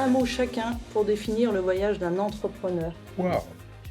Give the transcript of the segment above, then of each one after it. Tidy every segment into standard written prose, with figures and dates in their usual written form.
Un mot chacun pour définir le voyage d'un entrepreneur. Waouh.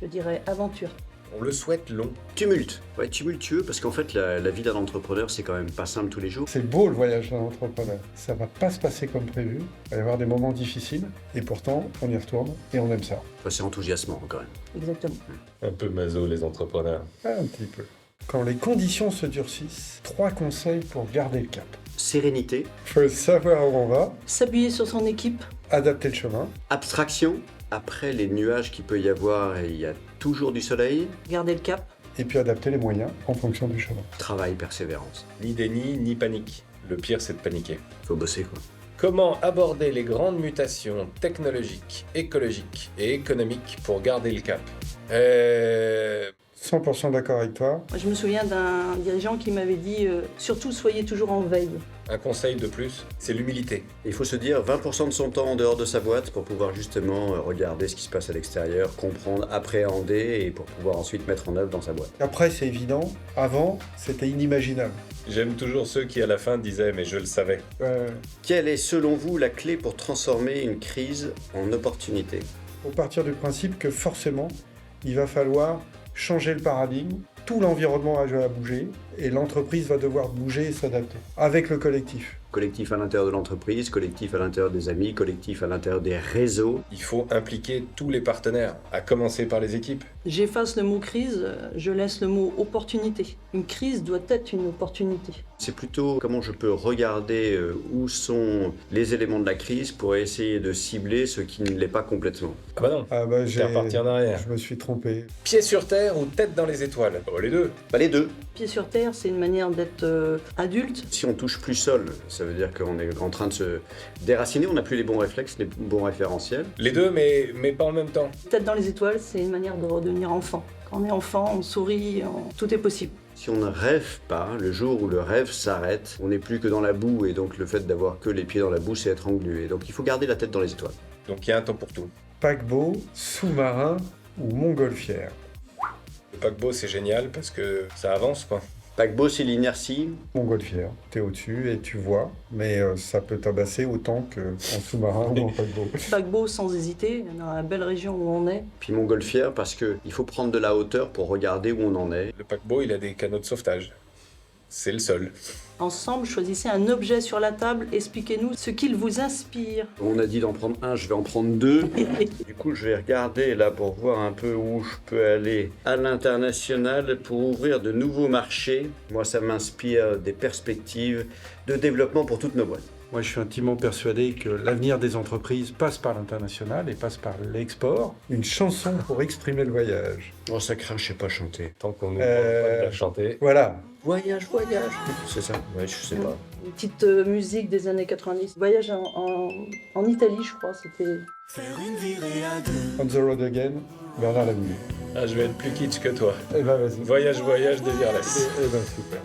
Je dirais aventure. On le souhaite long. Tumulte. Ouais, tumultueux, parce qu'en fait, la vie d'un entrepreneur, c'est quand même pas simple tous les jours. C'est beau le voyage d'un entrepreneur. Ça va pas se passer comme prévu. Il va y avoir des moments difficiles. Et pourtant, on y retourne et on aime ça. Enfin, c'est enthousiasmant quand même. Exactement. Un peu maso, les entrepreneurs. Un petit peu. Quand les conditions se durcissent, 3 conseils pour garder le cap. Sérénité, Faut savoir où on va, S'appuyer sur son équipe. adapter le chemin. abstraction. Après les nuages qu'il peut y avoir, il y a toujours du soleil. Garder le cap. Et puis adapter les moyens en fonction du chemin. Travail, persévérance. Ni déni, ni panique. Le pire, c'est de paniquer. Faut bosser, quoi. Comment aborder les grandes mutations technologiques, écologiques et économiques pour garder le cap 100% d'accord avec toi. Moi, je me souviens d'un dirigeant qui m'avait dit surtout soyez toujours en veille. Un conseil de plus, c'est l'humilité. Il faut se dire 20% de son temps en dehors de sa boîte pour pouvoir justement regarder ce qui se passe à l'extérieur, comprendre, appréhender et pour pouvoir ensuite mettre en œuvre dans sa boîte. Après, c'est évident. Avant, c'était inimaginable. J'aime toujours ceux qui, à la fin, disaient « mais je le savais Quelle est selon vous la clé pour transformer une crise en opportunité ? Faut partir du principe que forcément, il va falloir changer le paradigme. Tout l'environnement va bouger et l'entreprise va devoir bouger et s'adapter avec le collectif. Collectif à l'intérieur de l'entreprise, collectif à l'intérieur des amis, collectif à l'intérieur des réseaux. » Il faut impliquer tous les partenaires, à commencer par les équipes. J'efface le mot crise, je laisse le mot opportunité. Une crise doit être une opportunité. C'est plutôt comment je peux regarder où sont les éléments de la crise pour essayer de cibler ce qui ne l'est pas complètement. Ah bah non, Ah bah, t'es reparti en arrière. je me suis trompé. Pied sur terre ou tête dans les étoiles Oh, les deux. Pas les deux. Pied sur terre, c'est une manière d'être adulte. Si on touche plus sol, ça veut dire qu'on est en train de se déraciner, on n'a plus les bons réflexes, les bons référentiels. Les deux, mais pas en même temps. Tête dans les étoiles, c'est une manière de redevenir enfant. Quand on est enfant, on sourit, tout est possible. Si on ne rêve pas, le jour où le rêve s'arrête, on n'est plus que dans la boue et donc le fait d'avoir que les pieds dans la boue, c'est être englué. Donc il faut garder la tête dans les étoiles. Donc il y a un temps pour tout. Paquebot, sous-marin ou montgolfière. Le paquebot, c'est génial parce que ça avance, quoi. Paquebot, c'est l'inertie. Montgolfière, t'es au-dessus et tu vois, mais ça peut tabasser autant qu'en sous-marin ou en paquebot. Paquebot sans hésiter, dans la belle région où on est. Puis montgolfière parce qu'il faut prendre de la hauteur pour regarder où on en est. Le paquebot, il a des canaux de sauvetage. C'est le seul. Ensemble, choisissez un objet sur la table, expliquez-nous ce qu'il vous inspire. On a dit d'en prendre un, je vais en prendre deux. Du coup, je vais regarder là pour voir un peu où je peux aller à l'international pour ouvrir de nouveaux marchés. Moi, ça m'inspire des perspectives de développement pour toutes nos boîtes. Moi, je suis intimement persuadé que l'avenir des entreprises passe par l'international et passe par l'export. Une chanson pour exprimer le voyage. Oh, ça craint, je sais pas chanter. Tant qu'on nous demande pas de la chanter. Voilà. Voyage, voyage. C'est ça? Ouais, je sais pas. Une petite musique des années 90. Voyage en Italie, je crois, c'était... On the road again, Bernard Lavilliers. Ah, je vais être plus kitsch que toi. Eh ben, vas-y. Voyage, voyage, désirless. Eh ben, super.